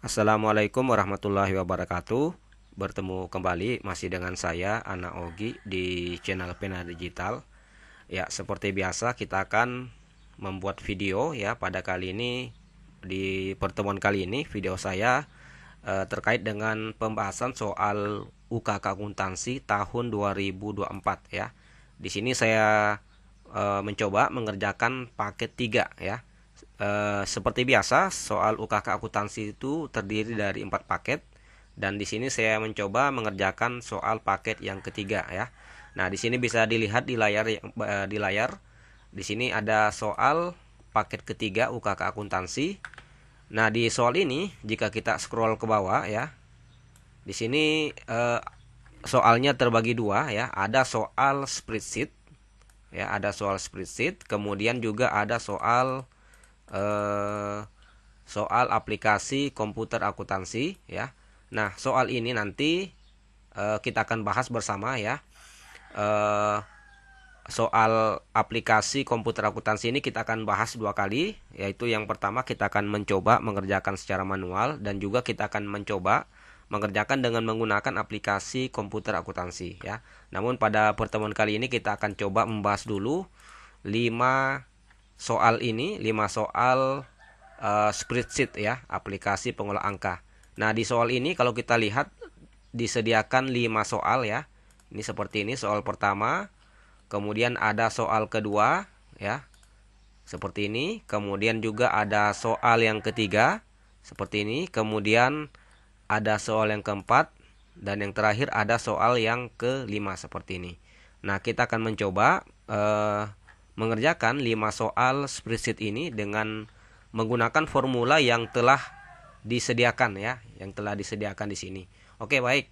Assalamualaikum warahmatullahi wabarakatuh. Bertemu kembali masih dengan saya Ana Ogi di channel Pena Digital. Ya, seperti biasa kita akan membuat video ya. Pada kali ini di pertemuan kali ini video saya terkait dengan pembahasan soal UKK akuntansi tahun 2024 ya. Di sini saya mencoba mengerjakan paket 3 ya. Seperti biasa, soal UKK akuntansi itu terdiri dari 4 paket dan di sini saya mencoba mengerjakan soal paket yang ketiga ya. Nah, di sini bisa dilihat di layar. Di sini ada soal paket ketiga UKK akuntansi. Nah, di soal ini jika kita scroll ke bawah ya, di sini soalnya terbagi dua ya. Ada soal spreadsheet ya, ada soal spreadsheet, kemudian juga ada eh, soal aplikasi komputer akuntansi ya. Nah, soal ini nanti kita akan bahas bersama ya. Eh, Soal aplikasi komputer akuntansi ini kita akan bahas dua kali, yaitu yang pertama kita akan mencoba mengerjakan secara manual dan juga kita akan mencoba mengerjakan dengan menggunakan aplikasi komputer akuntansi ya. Namun pada pertemuan kali ini kita akan coba membahas dulu 5 soal ini, 5 soal spreadsheet ya, aplikasi pengolah angka. Nah, di soal ini kalau kita lihat disediakan 5 soal ya. Ini seperti ini soal pertama, kemudian ada soal kedua ya, seperti ini, kemudian juga ada soal yang ketiga seperti ini, kemudian ada soal yang keempat dan yang terakhir ada soal yang kelima seperti ini. Nah, kita akan mencoba mengerjakan 5 soal spreadsheet ini dengan menggunakan formula yang telah disediakan ya, yang telah disediakan di sini. Oke, baik.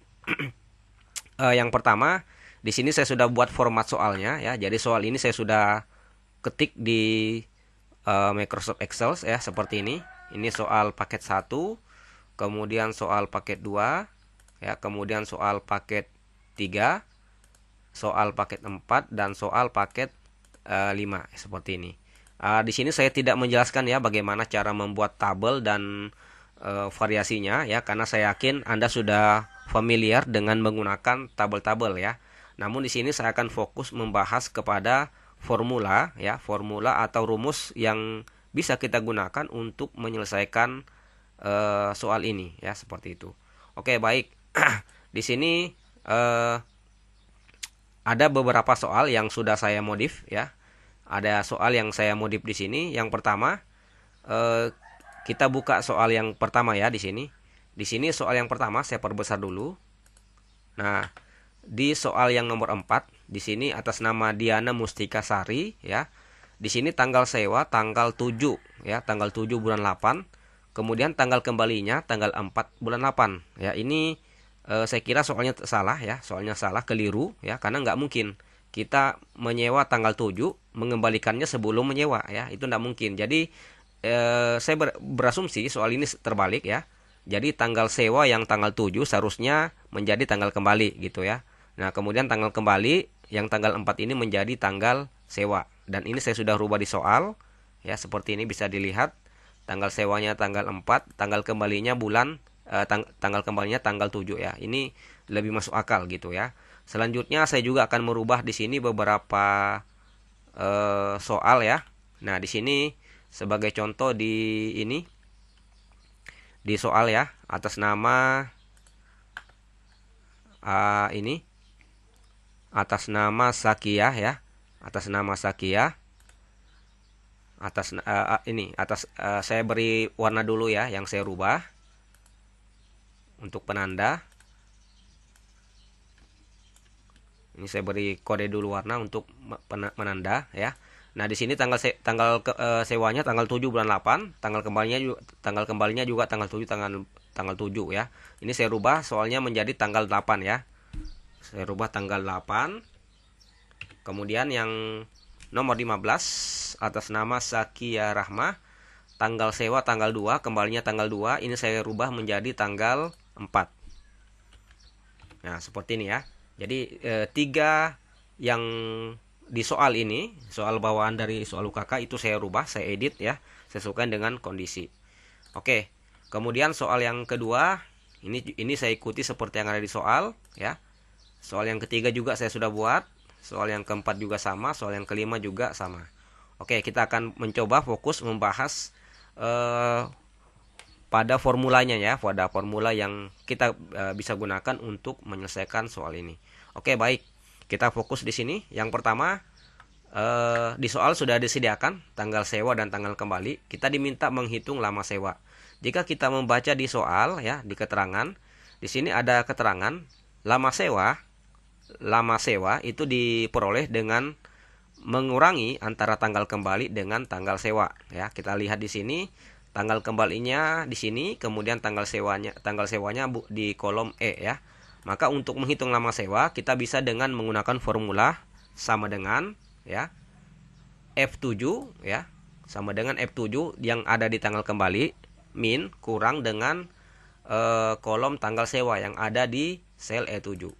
Yang pertama, di sini saya sudah buat format soalnya ya. Jadi soal ini saya sudah ketik di Microsoft Excel ya, seperti ini. Ini soal paket satu, kemudian soal paket 2 ya, kemudian soal paket 3, soal paket 4 dan soal paket 5 seperti ini. Di sini saya tidak menjelaskan ya bagaimana cara membuat tabel dan variasinya ya, karena saya yakin Anda sudah familiar dengan menggunakan tabel-tabel ya. Namun di sini saya akan fokus membahas kepada formula ya, formula atau rumus yang bisa kita gunakan untuk menyelesaikan soal ini ya, seperti itu. Oke, baik. Di sini ada beberapa soal yang sudah saya modif ya. Ada soal yang saya modif di sini. Yang pertama, kita buka soal yang pertama ya di sini. Di sini soal yang pertama saya perbesar dulu. Nah, di soal yang nomor 4, di sini atas nama Diana Mustika Sari ya. Di sini tanggal sewa tanggal 7 ya, tanggal 7 bulan 8. Kemudian tanggal kembalinya tanggal 4 bulan 8. Ya, ini saya kira soalnya salah ya, soalnya salah, keliru ya, karena nggak mungkin kita menyewa tanggal 7 mengembalikannya sebelum menyewa ya, itu nggak mungkin. Jadi saya berasumsi soal ini terbalik ya. Jadi tanggal sewa yang tanggal 7 seharusnya menjadi tanggal kembali gitu ya. Nah, kemudian tanggal kembali yang tanggal 4 ini menjadi tanggal sewa. Dan ini saya sudah rubah di soal ya, seperti ini bisa dilihat. Tanggal sewanya tanggal 4, tanggal kembalinya tanggal kembalinya tanggal 7 ya. Ini lebih masuk akal gitu ya. Selanjutnya saya juga akan merubah di sini beberapa soal ya. Nah, di sini sebagai contoh di soal ya, atas nama ini atas nama Sakia ya. Atas nama Sakia. Saya beri warna dulu ya yang saya rubah untuk penanda. Ini saya beri kode dulu warna untuk penanda ya. Nah, di sini sewanya tanggal 7 bulan 8, tanggal kembalinya juga tanggal 7 tanggal 7 ya. Ini saya rubah soalnya menjadi tanggal 8 ya. Saya rubah tanggal 8. Kemudian yang nomor 15 atas nama Sakia Rahma, tanggal sewa tanggal 2, kembalinya tanggal 2, ini saya rubah menjadi tanggal 4. Nah, seperti ini ya. Jadi tiga yang di soal ini, soal bawaan dari soal UKK itu saya rubah, saya edit ya, sesuaikan dengan kondisi. Oke, Kemudian soal yang kedua, ini saya ikuti seperti yang ada di soal ya. Soal yang ketiga juga saya sudah buat, soal yang keempat juga sama, soal yang kelima juga sama. Oke, kita akan mencoba fokus membahas pada formulanya ya, pada formula yang kita bisa gunakan untuk menyelesaikan soal ini. Oke, baik. Kita fokus di sini. Yang pertama, di soal sudah disediakan tanggal sewa dan tanggal kembali. Kita diminta menghitung lama sewa. Jika kita membaca di soal ya, di keterangan, di sini ada keterangan lama sewa. Lama sewa itu diperoleh dengan mengurangi antara tanggal kembali dengan tanggal sewa ya. Kita lihat di sini tanggal kembalinya di sini, kemudian tanggal sewanya di kolom E ya. Maka untuk menghitung lama sewa kita bisa dengan menggunakan formula sama dengan ya F7 ya, sama dengan F7 yang ada di tanggal kembali min kurang dengan kolom tanggal sewa yang ada di sel E7.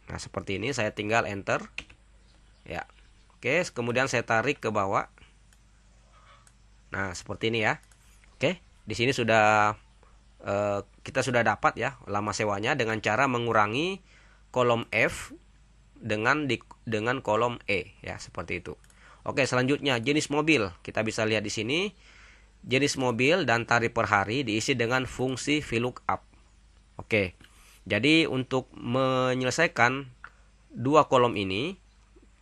Nah, seperti ini saya tinggal enter ya. Oke, kemudian saya tarik ke bawah. Nah, seperti ini ya. Oke, di sini sudah kita sudah dapat ya lama sewanya dengan cara mengurangi kolom F dengan kolom E ya, seperti itu. Oke, selanjutnya jenis mobil. Kita bisa lihat di sini jenis mobil dan tarif per hari diisi dengan fungsi VLOOKUP. Oke. Jadi untuk menyelesaikan dua kolom ini,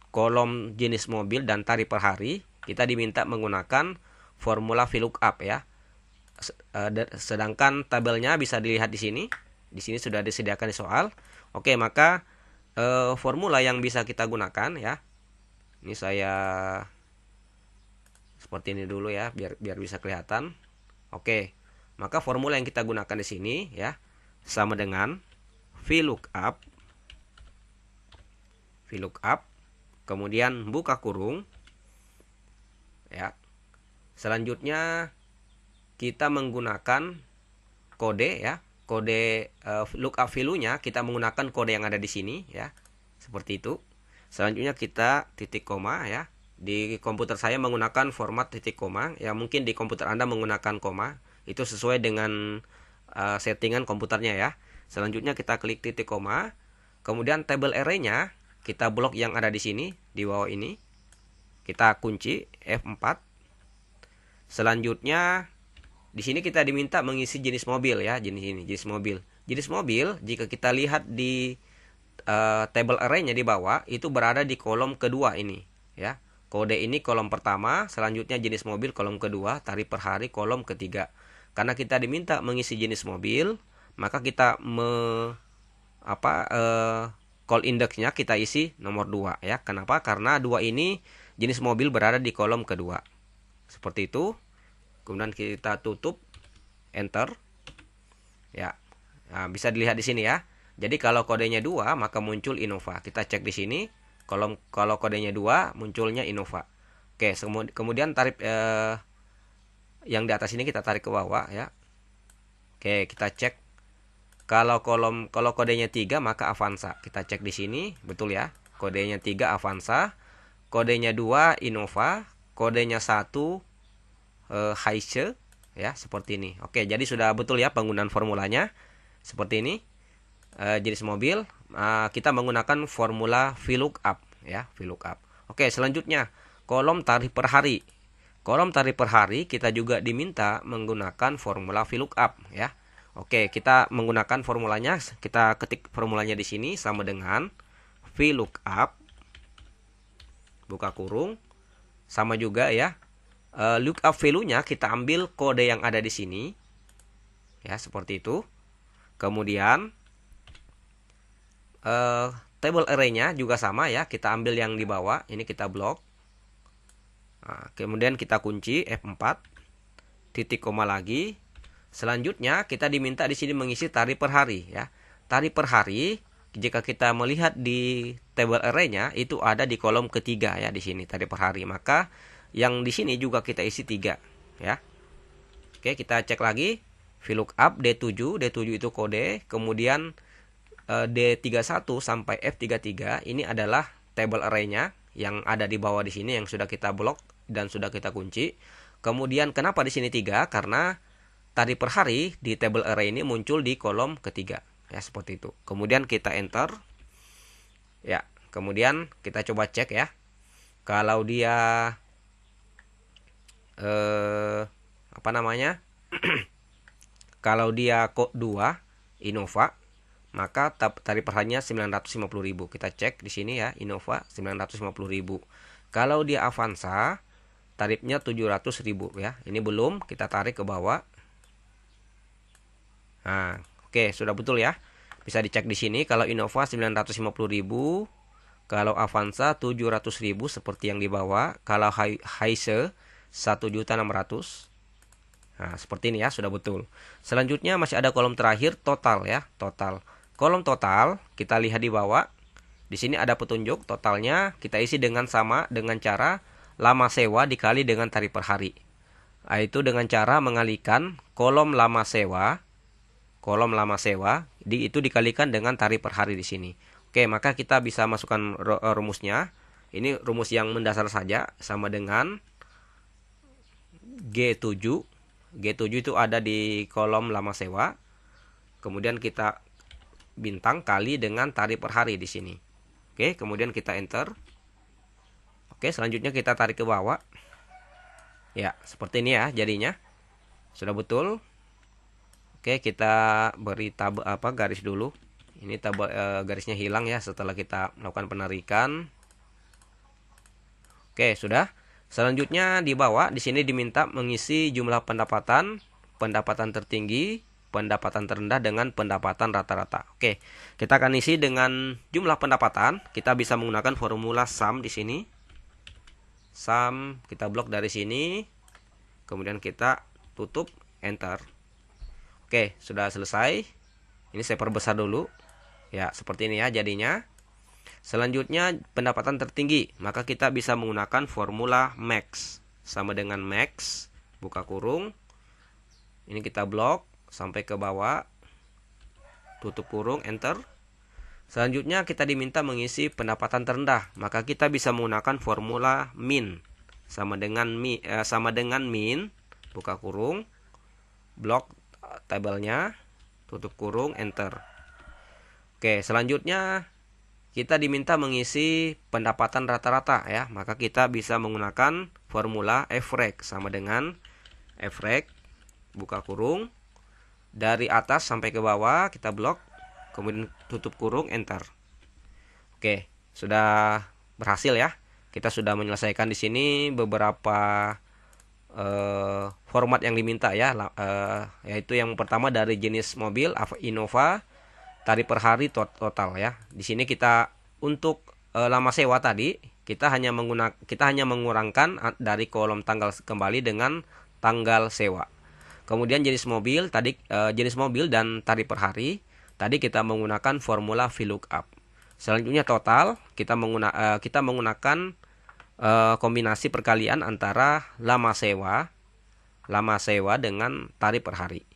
kolom jenis mobil dan tarif per hari, kita diminta menggunakan formula VLOOKUP ya. Sedangkan tabelnya bisa dilihat di sini. Di sini sudah disediakan di soal. Oke, maka formula yang bisa kita gunakan ya. Ini saya seperti ini dulu ya, biar bisa kelihatan. Oke. Maka formula yang kita gunakan di sini ya sama dengan VLOOKUP, kemudian buka kurung ya. Selanjutnya kita menggunakan kode ya, kode lookup value-nya kita menggunakan kode yang ada di sini ya, seperti itu. Selanjutnya kita titik koma ya. Di komputer saya menggunakan format titik koma ya, mungkin di komputer Anda menggunakan koma, itu sesuai dengan settingan komputernya ya. Selanjutnya kita klik titik koma, kemudian table array-nya kita blok yang ada di sini di bawah ini, kita kunci F4. Selanjutnya di sini kita diminta mengisi jenis mobil ya, jenis mobil. Jenis mobil jika kita lihat di table array-nya di bawah itu berada di kolom kedua ini ya. Kode ini kolom pertama, selanjutnya jenis mobil kolom kedua, tarif per hari kolom ketiga. Karena kita diminta mengisi jenis mobil, maka kita call indexnya kita isi nomor 2 ya. Kenapa? Karena 2 ini jenis mobil berada di kolom kedua. Seperti itu. Kemudian kita tutup enter ya. Nah, bisa dilihat di sini ya. Jadi kalau kodenya 2 maka muncul Innova. Kita cek di sini. Kalau kodenya 2 munculnya Innova. Oke, kemudian tarif yang di atas ini kita tarik ke bawah ya. Oke, kita cek. Kalau kodenya 3 maka Avanza. Kita cek di sini, betul ya. Kodenya 3 Avanza, kodenya 2 Innova, kodenya 1 Hiace ya, seperti ini. Oke, jadi sudah betul ya penggunaan formulanya. Seperti ini. Jenis mobil kita menggunakan formula VLOOKUP ya, VLOOKUP. Oke, selanjutnya kolom tarif per hari. Kolom tarif per hari kita juga diminta menggunakan formula VLOOKUP ya. Oke, kita menggunakan formulanya, kita ketik formulanya di sini sama dengan VLOOKUP buka kurung sama juga ya. Lookup value-nya kita ambil kode yang ada di sini. Ya, seperti itu. Kemudian table array-nya juga sama ya, kita ambil yang di bawah, ini kita blok. Nah, kemudian kita kunci F4 titik koma lagi. Selanjutnya kita diminta di sini mengisi tarif per hari ya. Tarif per hari jika kita melihat di table array-nya itu ada di kolom ketiga ya, di sini tarif per hari. Maka yang di sini juga kita isi 3 ya. Oke, kita cek lagi VLOOKUP D7 itu kode, kemudian D31 sampai F33 ini adalah table array-nya yang ada di bawah di sini yang sudah kita blok dan sudah kita kunci. Kemudian kenapa di sini 3? Karena tarif per hari di tabel array ini muncul di kolom ketiga. Ya, seperti itu. Kemudian kita enter. Ya, kemudian kita coba cek ya. Kalau dia apa namanya? Kalau dia kode 2 Innova, maka tarif per harinya 950.000. Kita cek di sini ya, Innova 950.000. Kalau dia Avanza, tarifnya 700.000 ya. Ini belum, kita tarik ke bawah. Nah, oke, sudah betul ya. Bisa dicek di sini kalau Innova 950.000, kalau Avanza 700.000 seperti yang di bawah, kalau Heise 1.600.000. Nah, seperti ini ya, sudah betul. Selanjutnya masih ada kolom terakhir total ya, total. Kolom total kita lihat di bawah. Di sini ada petunjuk totalnya, kita isi dengan sama dengan cara lama sewa dikali dengan tarif per hari. Itu dengan cara mengalihkan kolom lama sewa itu dikalikan dengan tarif per hari di sini. Oke, maka kita bisa masukkan rumusnya. Ini rumus yang mendasar saja, sama dengan G7. G7 itu ada di kolom lama sewa. Kemudian kita bintang kali dengan tarif per hari di sini. Oke, kemudian kita enter. Oke, selanjutnya kita tarik ke bawah. Ya, seperti ini ya jadinya. Sudah betul. Oke, kita beri garis dulu. Ini garisnya hilang ya setelah kita melakukan penarikan. Oke, sudah. Selanjutnya di bawah di sini diminta mengisi jumlah pendapatan tertinggi, pendapatan terendah dengan pendapatan rata-rata. Oke, kita akan isi dengan jumlah pendapatan. Kita bisa menggunakan formula sum di sini. Sum kita blok dari sini. Kemudian kita tutup, enter. Oke, sudah selesai. Ini saya perbesar dulu. Ya, seperti ini ya jadinya. Selanjutnya pendapatan tertinggi, maka kita bisa menggunakan formula max. Sama dengan max, buka kurung. Ini kita blok sampai ke bawah. Tutup kurung, enter. Selanjutnya kita diminta mengisi pendapatan terendah, maka kita bisa menggunakan formula min. Sama dengan min, buka kurung. Blok tabelnya, tutup kurung, enter. Oke, selanjutnya kita diminta mengisi pendapatan rata-rata ya, maka kita bisa menggunakan formula average sama dengan average, buka kurung, dari atas sampai ke bawah kita blok, kemudian tutup kurung, enter. Oke, sudah berhasil ya. Kita sudah menyelesaikan di sini beberapa format yang diminta ya, yaitu yang pertama dari jenis mobil Innova, tarif per hari total ya. Di sini kita untuk lama sewa tadi kita hanya mengurangkan dari kolom tanggal kembali dengan tanggal sewa. Kemudian jenis mobil tadi jenis mobil dan tarif per hari tadi kita menggunakan formula VLOOKUP. Selanjutnya total kita menggunakan kombinasi perkalian antara lama sewa dengan tarif per hari.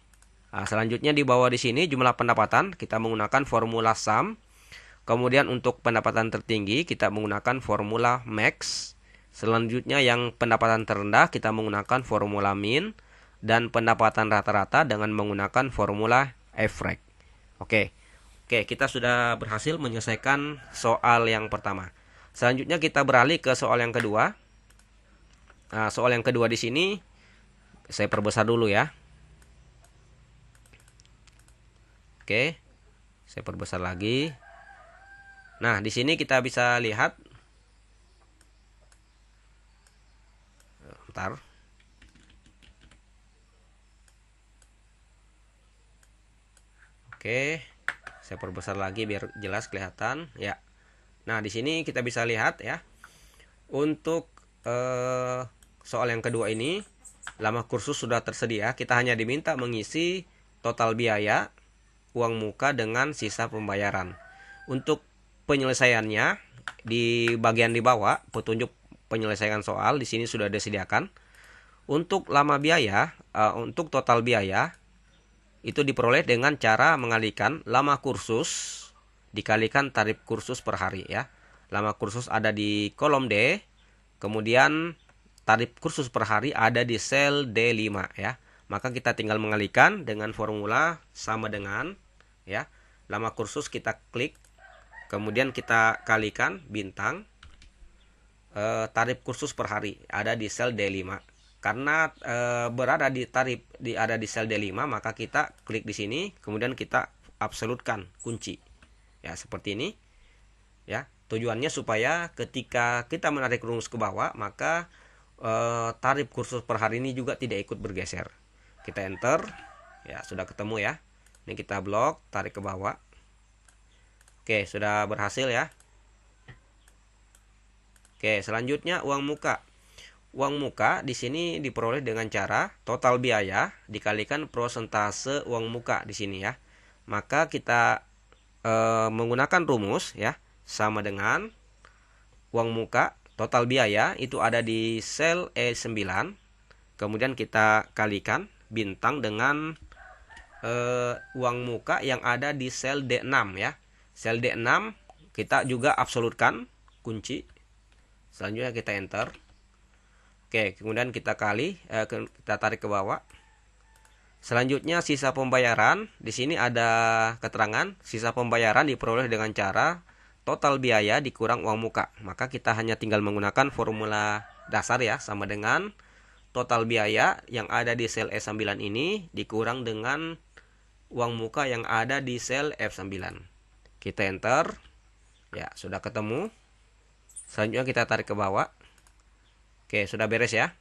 Nah, selanjutnya di bawah di sini jumlah pendapatan kita menggunakan formula sum. Kemudian untuk pendapatan tertinggi kita menggunakan formula max. Selanjutnya yang pendapatan terendah kita menggunakan formula min, dan pendapatan rata-rata dengan menggunakan formula average. Oke, kita sudah berhasil menyelesaikan soal yang pertama. Selanjutnya kita beralih ke soal yang kedua. Nah, soal yang kedua di sini saya perbesar dulu ya. Oke, saya perbesar lagi. Nah, di sini kita bisa lihat. Bentar. Oke, saya perbesar lagi biar jelas kelihatan. Ya. Nah, di sini kita bisa lihat ya. Untuk soal yang kedua ini, lama kursus sudah tersedia. Kita hanya diminta mengisi total biaya, uang muka dengan sisa pembayaran. Untuk penyelesaiannya di bagian di bawah petunjuk penyelesaian soal di sini sudah disediakan. Untuk lama biaya, untuk total biaya itu diperoleh dengan cara mengalihkan lama kursus dikalikan tarif kursus per hari ya. Lama kursus ada di kolom D, kemudian tarif kursus per hari ada di sel D5 ya. maka kita tinggal mengalihkan dengan formula sama dengan, ya, lama kursus kita klik, kemudian kita kalikan bintang, tarif kursus per hari ada di sel D5. Karena berada di ada di sel D5, maka kita klik di sini, kemudian kita absolutkan kunci, ya, seperti ini, ya. Tujuannya supaya ketika kita menarik rumus ke bawah, maka tarif kursus per hari ini juga tidak ikut bergeser. Kita enter, ya, sudah ketemu ya. Ini kita blok, tarik ke bawah. Oke, sudah berhasil ya. Oke, selanjutnya uang muka. Uang muka di sini diperoleh dengan cara total biaya dikalikan persentase uang muka di sini ya. Maka kita menggunakan rumus, ya, sama dengan uang muka total biaya itu ada di sel E9. Kemudian kita kalikan bintang dengan uang muka yang ada di sel D6 ya. Sel D6 kita juga absolutkan kunci. Selanjutnya kita enter. Oke, kemudian kita kita tarik ke bawah. Selanjutnya sisa pembayaran. Di sini ada keterangan sisa pembayaran diperoleh dengan cara total biaya dikurang uang muka. Maka kita hanya tinggal menggunakan formula dasar ya, sama dengan total biaya yang ada di sel E9 ini dikurang dengan uang muka yang ada di sel F9. Kita enter. Ya, sudah ketemu. Selanjutnya kita tarik ke bawah. Oke, sudah beres ya.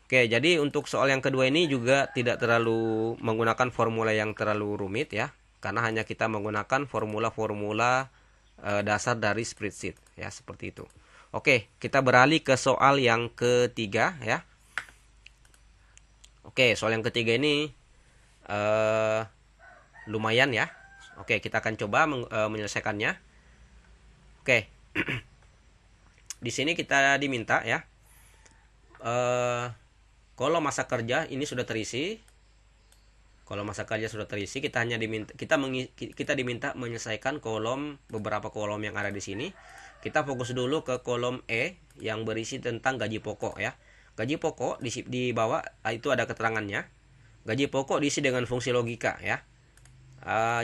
Oke, jadi untuk soal yang kedua ini juga tidak terlalu menggunakan formula yang terlalu rumit ya. Karena hanya kita menggunakan formula-formula dasar dari spreadsheet ya, seperti itu. Oke, kita beralih ke soal yang ketiga ya. Oke, soal yang ketiga ini lumayan ya. Oke, kita akan coba menyelesaikannya. Oke. Di sini kita diminta ya. Kolom masa kerja ini sudah terisi. Kolom masa kerja sudah terisi. Kita diminta menyelesaikan beberapa kolom yang ada di sini. Kita fokus dulu ke kolom E yang berisi tentang gaji pokok ya. Gaji pokok di bawah itu ada keterangannya. Gaji pokok diisi dengan fungsi logika ya.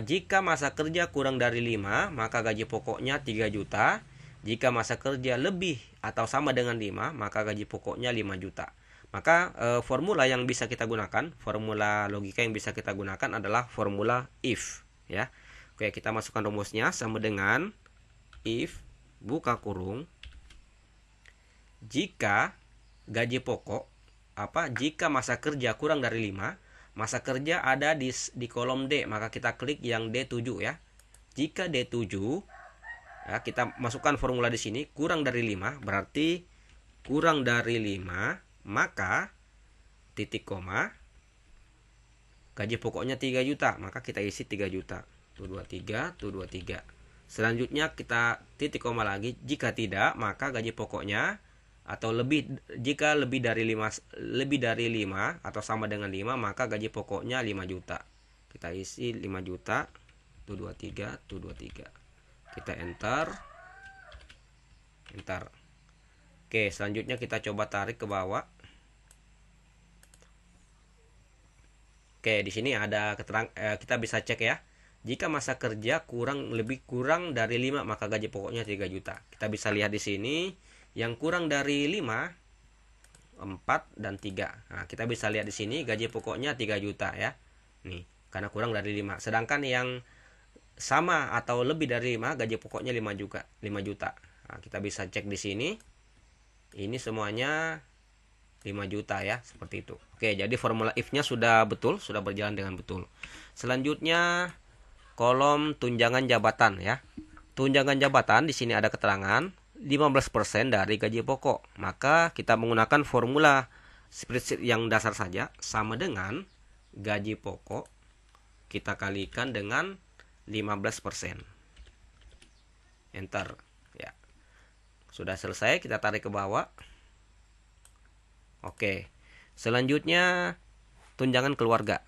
Jika masa kerja kurang dari 5, maka gaji pokoknya 3 juta. Jika masa kerja lebih atau sama dengan 5, maka gaji pokoknya 5 juta. Maka formula yang bisa kita gunakan, formula logika yang bisa kita gunakan adalah formula if ya. Oke, kita masukkan rumusnya sama dengan if buka kurung jika gaji pokok jika masa kerja kurang dari 5, masa kerja ada di kolom D, maka kita klik yang D7 ya. Jika D7 ya, kita masukkan formula di sini kurang dari 5, berarti kurang dari 5 maka titik koma gaji pokoknya 3 juta, maka kita isi 3 juta. Tuh 23, tuh 23. Selanjutnya kita titik koma lagi, jika tidak maka gaji pokoknya atau jika lebih dari 5 atau sama dengan 5, maka gaji pokoknya 5 juta. Kita isi 5 juta. Tuh 23, tuh 23. Kita enter. Oke, selanjutnya kita coba tarik ke bawah. Oke, di sini ada kita bisa cek ya. Jika masa kerja lebih kurang dari 5, maka gaji pokoknya 3 juta. Kita bisa lihat di sini yang kurang dari 5 4 dan 3. Nah, kita bisa lihat di sini gaji pokoknya 3 juta ya. Nih, karena kurang dari 5. Sedangkan yang sama atau lebih dari 5, gaji pokoknya 5 juta. Nah, kita bisa cek di sini. Ini semuanya 5 juta ya, seperti itu. Oke, jadi formula if-nya sudah betul, sudah berjalan dengan betul. Selanjutnya kolom tunjangan jabatan ya. Tunjangan jabatan di sini ada keterangan 15% dari gaji pokok. Maka kita menggunakan formula spreadsheet yang dasar saja, sama dengan gaji pokok kita kalikan dengan 15%. Enter ya. Sudah selesai, kita tarik ke bawah. Oke. Selanjutnya tunjangan keluarga.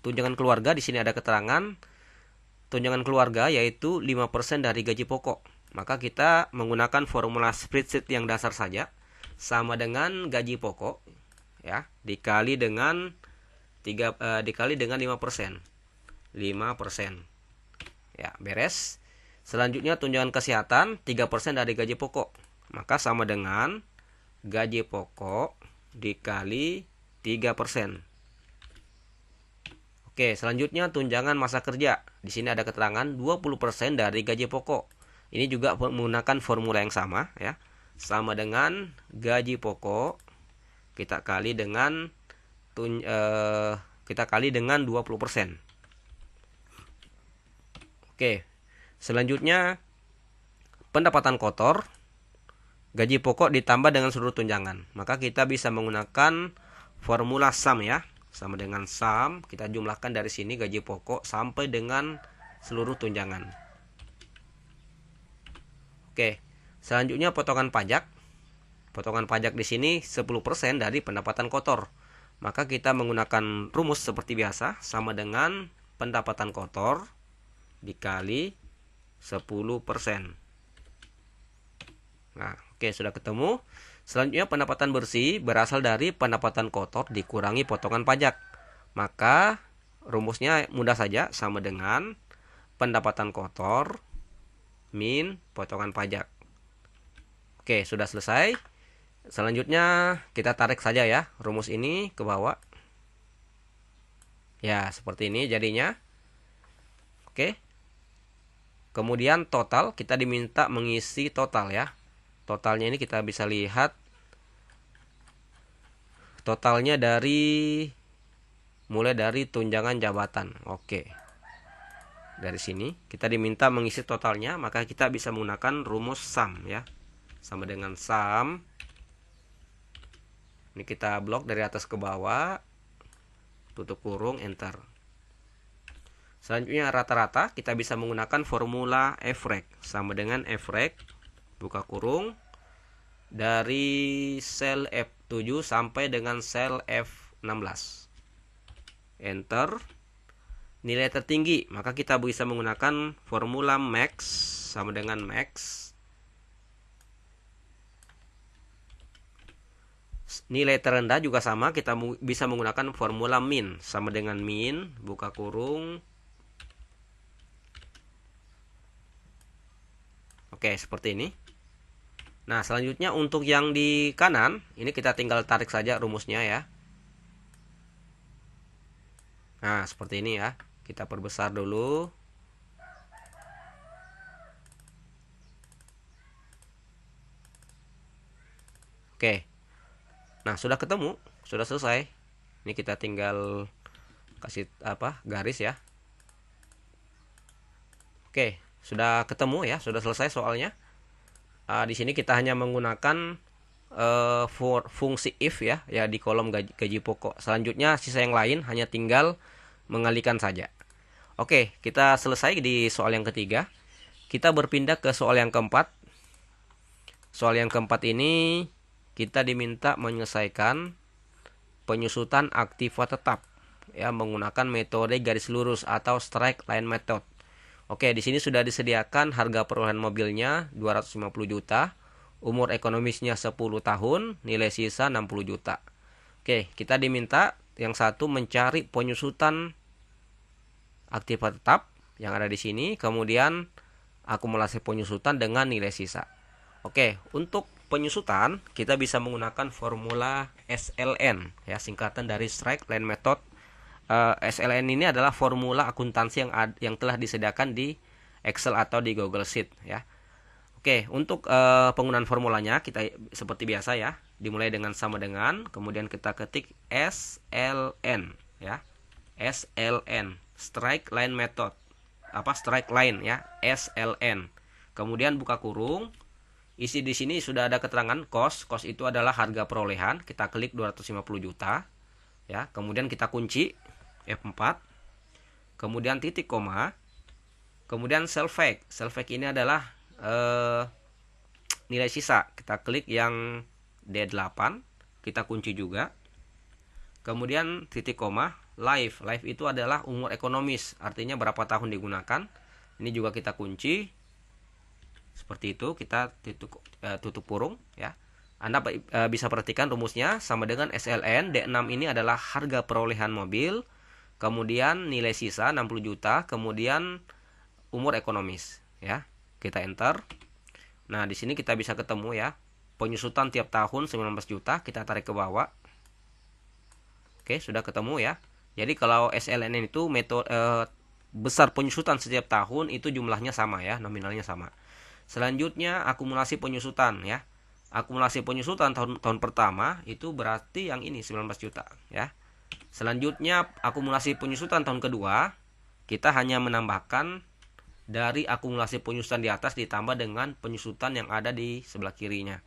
Tunjangan keluarga di sini ada keterangan tunjangan keluarga yaitu 5% dari gaji pokok. Maka kita menggunakan formula spreadsheet yang dasar saja, sama dengan gaji pokok ya dikali dengan 5%. 5%. Ya, beres. Selanjutnya tunjangan kesehatan 3% dari gaji pokok. Maka sama dengan gaji pokok dikali 3%. Oke, selanjutnya tunjangan masa kerja. Di sini ada keterangan 20% dari gaji pokok. Ini juga menggunakan formula yang sama ya. Sama dengan gaji pokok kita kali dengan 20%. Oke. Selanjutnya pendapatan kotor gaji pokok ditambah dengan seluruh tunjangan. Maka kita bisa menggunakan formula SUM ya. Sama dengan SUM, kita jumlahkan dari sini gaji pokok sampai dengan seluruh tunjangan. Oke. Selanjutnya potongan pajak. Potongan pajak di sini 10% dari pendapatan kotor. Maka kita menggunakan rumus seperti biasa sama dengan pendapatan kotor dikali 10%. Nah, oke, sudah ketemu. Selanjutnya pendapatan bersih berasal dari pendapatan kotor dikurangi potongan pajak. Maka rumusnya mudah saja, sama dengan pendapatan kotor min potongan pajak. Oke, sudah selesai. Selanjutnya kita tarik saja ya rumus ini ke bawah. Ya, seperti ini jadinya. Oke. Kemudian total, kita diminta mengisi total ya. Totalnya ini kita bisa lihat totalnya mulai dari tunjangan jabatan. Oke. Dari sini kita diminta mengisi totalnya, maka kita bisa menggunakan rumus SUM ya. Sama dengan SUM. Ini kita blok dari atas ke bawah. Tutup kurung, enter. Selanjutnya rata-rata kita bisa menggunakan formula F-rate. Sama dengan F-rate, buka kurung, dari sel F7 sampai dengan sel F16. Enter. Nilai tertinggi, maka kita bisa menggunakan formula max sama dengan max. Nilai terendah juga sama, kita bisa menggunakan formula min sama dengan min, buka kurung. Oke, seperti ini. Nah, selanjutnya untuk yang di kanan, ini kita tinggal tarik saja rumusnya ya. Nah, seperti ini ya. Kita perbesar dulu. Oke. Nah, sudah ketemu, sudah selesai. Ini kita tinggal kasih garis ya. Oke, sudah ketemu ya, sudah selesai soalnya. Di sini kita hanya menggunakan fungsi if ya di kolom gaji pokok. Selanjutnya sisa yang lain hanya tinggal mengalihkan saja. Oke, kita selesai di soal yang ketiga. Kita berpindah ke soal yang keempat. Soal yang keempat ini kita diminta menyelesaikan penyusutan aktiva tetap ya menggunakan metode garis lurus atau straight line method. Oke, di sini sudah disediakan harga perolehan mobilnya 250 juta, umur ekonomisnya 10 tahun, nilai sisa 60 juta. Oke, kita diminta yang satu mencari penyusutan aktiva tetap yang ada di sini, kemudian akumulasi penyusutan dengan nilai sisa. Oke, untuk penyusutan kita bisa menggunakan formula SLN ya, singkatan dari straight line method. SLN ini adalah formula akuntansi yang telah disediakan di Excel atau di Google Sheet ya. Oke, untuk penggunaan formulanya kita seperti biasa ya, dimulai dengan sama dengan, kemudian kita ketik SLN ya. SLN, straight line method. Straight line ya, SLN. Kemudian buka kurung. Isi di sini sudah ada keterangan cost. Cost itu adalah harga perolehan. Kita klik 250 juta ya. Kemudian kita kunci F4. Kemudian titik koma. Kemudian sell fact. Sell fact ini adalah nilai sisa. Kita klik yang D8. Kita kunci juga. Kemudian titik koma. Life. Life itu adalah umur ekonomis. Artinya berapa tahun digunakan. Ini juga kita kunci. Seperti itu, kita tutup kurung ya. Anda bisa perhatikan rumusnya sama dengan SLN. D6 ini adalah harga perolehan mobil, kemudian nilai sisa 60 juta, kemudian umur ekonomis ya. Kita enter. Nah, di sini kita bisa ketemu ya. Penyusutan tiap tahun 19 juta, kita tarik ke bawah. Oke, sudah ketemu ya. Jadi kalau SLN itu metode besar penyusutan setiap tahun itu jumlahnya sama ya, nominalnya sama. Selanjutnya akumulasi penyusutan ya. Akumulasi penyusutan tahun pertama itu berarti yang ini 19 juta ya. Selanjutnya akumulasi penyusutan tahun kedua, kita hanya menambahkan dari akumulasi penyusutan di atas ditambah dengan penyusutan yang ada di sebelah kirinya.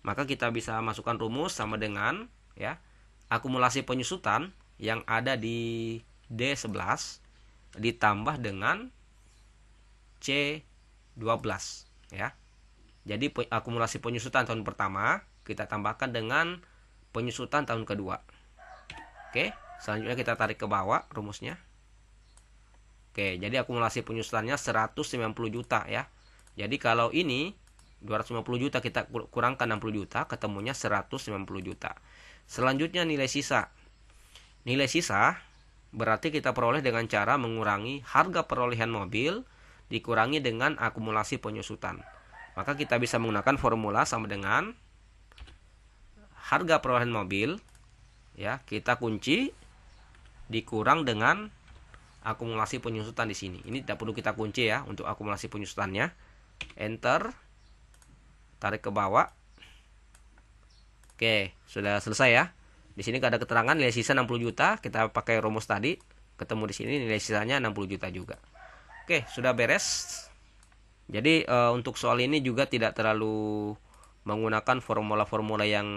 Maka kita bisa masukkan rumus sama dengan ya, akumulasi penyusutan yang ada di D11 ditambah dengan C12 ya. Jadi akumulasi penyusutan tahun pertama kita tambahkan dengan penyusutan tahun kedua. Oke, selanjutnya kita tarik ke bawah rumusnya. Oke, jadi akumulasi penyusutannya 190 juta ya. Jadi kalau ini 250 juta kita kurangkan 60 juta, ketemunya 190 juta. Selanjutnya nilai sisa. Nilai sisa berarti kita peroleh dengan cara mengurangi harga perolehan mobil dikurangi dengan akumulasi penyusutan. Maka kita bisa menggunakan formula sama dengan harga perolehan mobil ya, kita kunci dikurang dengan akumulasi penyusutan di sini. Ini tidak perlu kita kunci ya untuk akumulasi penyusutannya. Enter. Tarik ke bawah. Oke, sudah selesai ya. Di sini ada keterangan nilai sisa 60 juta, kita pakai rumus tadi, ketemu di sini nilai sisanya 60 juta juga. Oke, sudah beres. Jadi untuk soal ini juga tidak terlalu menggunakan formula-formula yang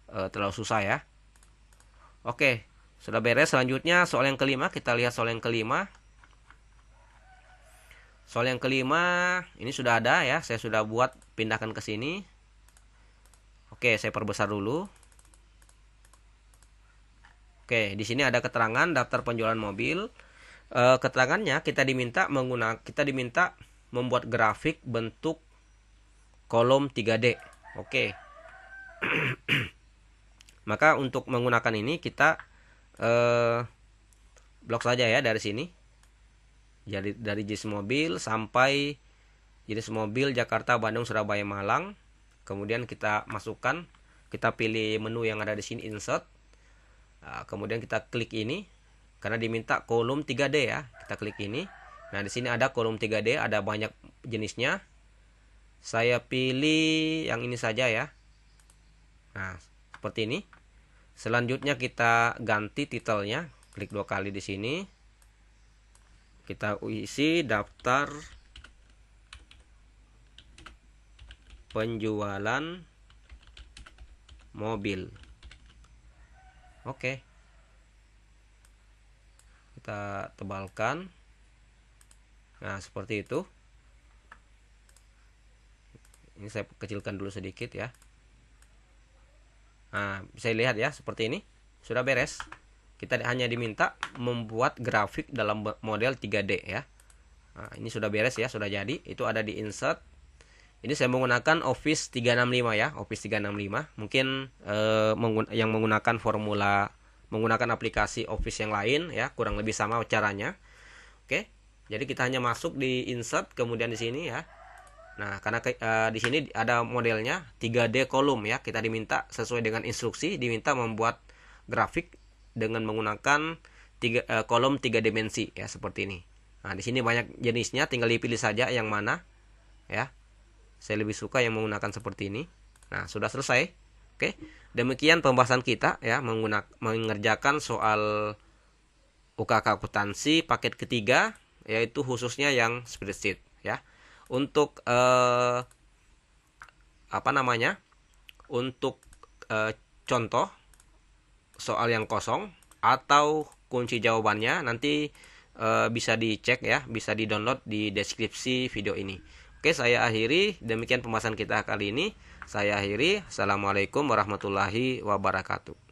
terlalu susah ya. Oke, sudah beres. Selanjutnya soal yang kelima, kita lihat soal yang kelima. Soal yang kelima ini sudah ada ya, saya sudah buat, pindahkan ke sini. Oke, saya perbesar dulu. Oke, di sini ada keterangan daftar penjualan mobil. Keterangannya kita diminta membuat grafik bentuk kolom 3D. Oke. Maka untuk menggunakan ini kita blok saja ya dari sini. Jadi dari jenis mobil sampai jenis mobil Jakarta, Bandung, Surabaya, Malang. Kemudian kita masukkan, kita pilih menu yang ada di sini, insert. Nah, kemudian kita klik ini karena diminta kolom 3D ya. Kita klik ini. Nah, di sini ada kolom 3D, ada banyak jenisnya. Saya pilih yang ini saja ya. Nah, seperti ini. Selanjutnya kita ganti titelnya, klik 2 kali di sini. Kita isi daftar penjualan mobil. Oke. Kita tebalkan. Nah, seperti itu. Ini saya kecilkan dulu sedikit ya. Nah, bisa lihat ya, seperti ini. Sudah beres. Kita hanya diminta membuat grafik dalam model 3D ya. Nah, ini sudah beres ya, sudah jadi. Itu ada di insert. Ini saya menggunakan Office 365 ya, Office 365. Mungkin yang menggunakan formula, menggunakan aplikasi Office yang lain ya, kurang lebih sama caranya. Oke. Jadi kita hanya masuk di insert, kemudian di sini ya. Nah, karena di sini ada modelnya 3D kolom ya, kita diminta sesuai dengan instruksi diminta membuat grafik dengan menggunakan kolom 3 dimensi ya, seperti ini. Nah, di sini banyak jenisnya, tinggal dipilih saja yang mana ya. Saya lebih suka yang menggunakan seperti ini. Nah, sudah selesai. Oke. Demikian pembahasan kita ya, mengerjakan soal UKK akuntansi paket ketiga, yaitu khususnya yang spreadsheet ya. Untuk untuk contoh soal yang kosong atau kunci jawabannya nanti bisa dicek ya, bisa di-download di deskripsi video ini. Oke, saya akhiri. Demikian pembahasan kita kali ini. Saya akhiri. Assalamualaikum warahmatullahi wabarakatuh.